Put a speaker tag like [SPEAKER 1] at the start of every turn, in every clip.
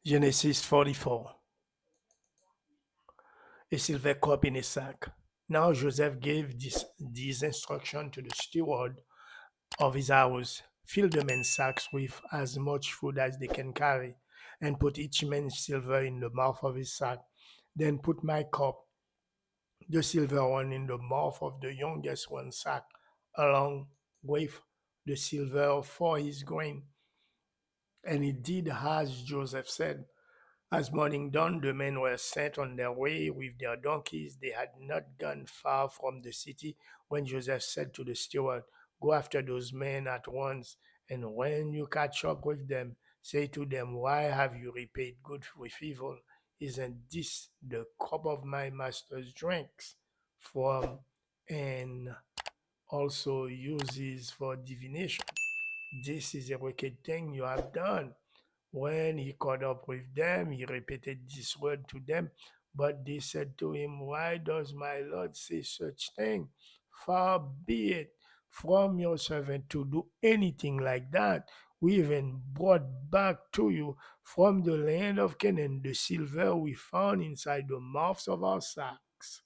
[SPEAKER 1] Genesis 44. A silver cup in a sack. Now Joseph gave this instruction to the steward of his house. Fill the men's sacks with as much food as they can carry, and put each man's silver in the mouth of his sack. Then put my cup, the silver one, in the mouth of the youngest one's sack, along with the silver for his grain. And he did as Joseph said. As morning dawned, the men were sent on their way with their donkeys. They had not gone far from the city when Joseph said to the steward, "Go after those men at once, and when you catch up with them, say to them, 'Why have you repaid good with evil? Isn't this the cup of my master's drinks from and also uses for divination? This is a wicked thing you have done.' When he caught up with them, he repeated this word to them. But they said to him, 'Why does my Lord say such thing? Far be it from your servant to do anything like that. We even brought back to you from the land of Canaan the silver we found inside the mouths of our sacks.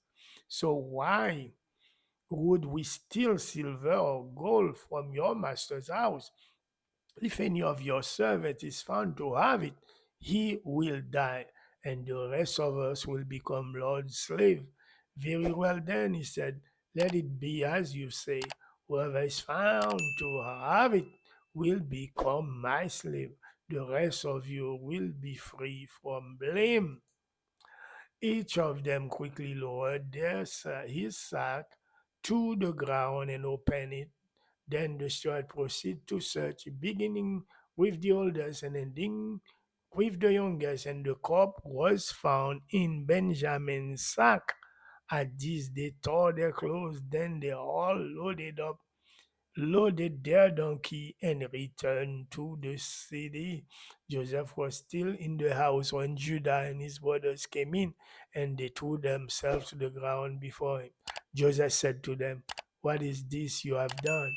[SPEAKER 1] So why would we steal silver or gold from your master's house? If any of your servants is found to have it, he will die, and the rest of us will become Lord's slave.' 'Very well then,' he said, 'let it be as you say. Whoever is found to have it will become my slave. The rest of you will be free from blame.' Each of them quickly lowered his sack to the ground and opened it. Then the steward proceeded to search, beginning with the oldest and ending with the youngest, and the cup was found in Benjamin's sack. At this, they tore their clothes. Then they all loaded their donkey, and returned to the city. Joseph was still in the house when Judah and his brothers came in, and they threw themselves to the ground before him. Joseph said to them, 'What is this you have done?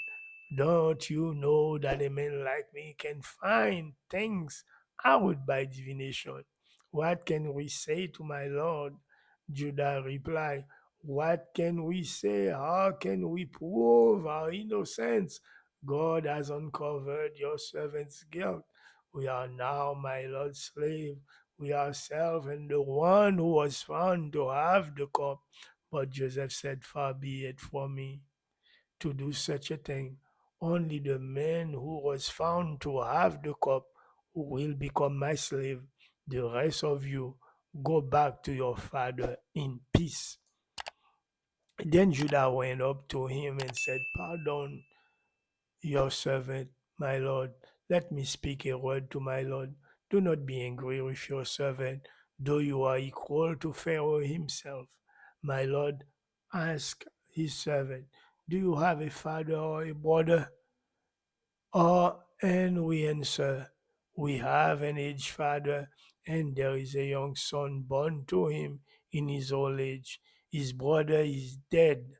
[SPEAKER 1] Don't you know that a man like me can find things out by divination? What can we say to my Lord?' Judah replied, 'What can we say? How can we prove our innocence? God has uncovered your servant's guilt. We are now my Lord's slave, we ourselves, and the one who was found to have the cup.' But Joseph said, 'Far be it from me to do such a thing. Only the man who was found to have the cup will become my slave. The rest of you go back to your father in peace.' Then Judah went up to him and said, 'Pardon your servant, my lord. Let me speak a word to my lord. Do not be angry with your servant, though you are equal to Pharaoh himself.' My lord asked his servant, 'Do you have a father or a brother?' And we answer, 'We have an aged father, and there is a young son born to him in his old age. His brother is dead,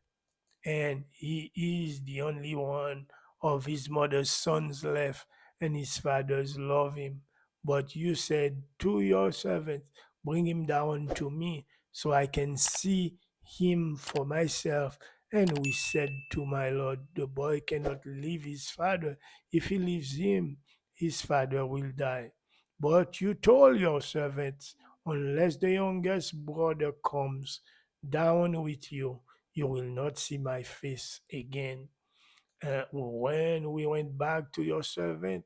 [SPEAKER 1] and he is the only one of his mother's sons left, and his fathers love him. But you said to your servants, Bring him down to me, so I can see him for myself.' And we said to my lord, The boy cannot leave his father. If he leaves him, his father will die. But you told your servants, Unless the youngest brother comes down with you, you will not see my face again. When we went back to your servant,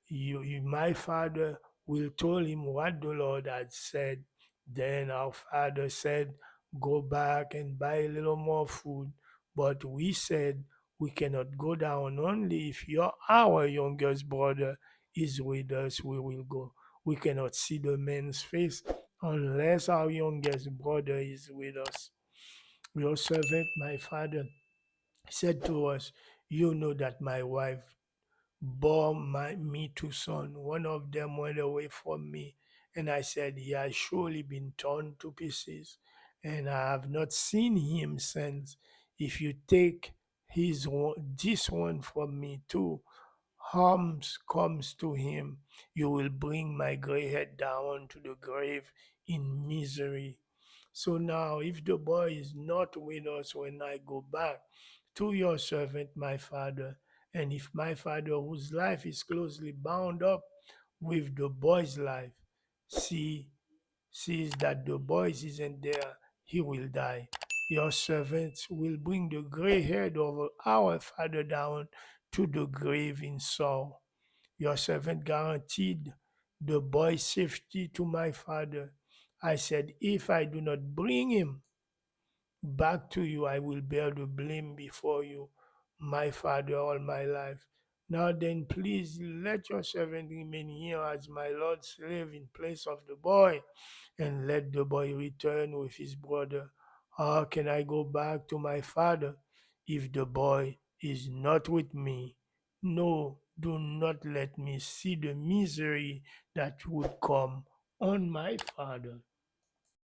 [SPEAKER 1] my father will tell him what the Lord had said. Then our father said, Go back and buy a little more food. But we said, We cannot go down. Only if our youngest brother is with us, we will go. We cannot see the man's face unless our youngest brother is with us. Your servant, my father, said to us, You know that my wife bore me two sons. One of them went away from me, and I said, He has surely been torn to pieces, and I have not seen him since. If you take this one from me too, harms comes to him, you will bring my gray head down to the grave in misery. So now, if the boy is not with us when I go back to your servant, my father, and if my father, whose life is closely bound up with the boy's life, see sees that the boy isn't there, he will die. Your servants will bring the gray head of our father down to the grave in sorrow. Your servant guaranteed the boy's safety to my father. I said, if I do not bring him back to you, I will bear the blame before you, my father, all my life. Now then, please let your servant remain here as my Lord's slave in place of the boy, and let the boy return with his brother. How can I go back to my father if the boy is not with me? No, do not let me see the misery that would come on my father.